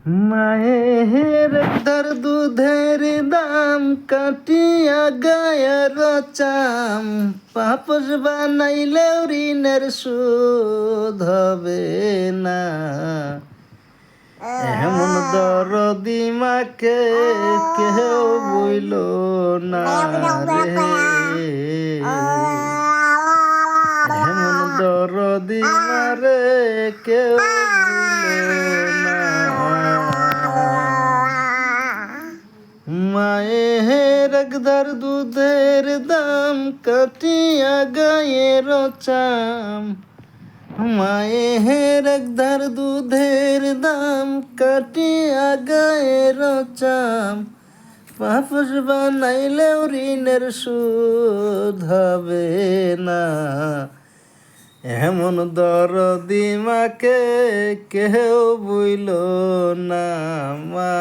মায়ের একধার দুধের দাম কাটিয়া গায়ের চাম, পাপস বানাইলেও ঋণের শোধ হবে না। এমন দরদি মাকে কেউ বইল না রে, এমন দরদি মারে কেউ বইল না। মায়ের একধার দুধের দাম কাটিয়া গায়ের চাম, মায়ের একধার দুধের দাম কাটিয়া গায়ের চাম, পাপস বানাইলেও ঋণের শোধ হবে না। এমন দরদি মাকে কেউ বইল না। মা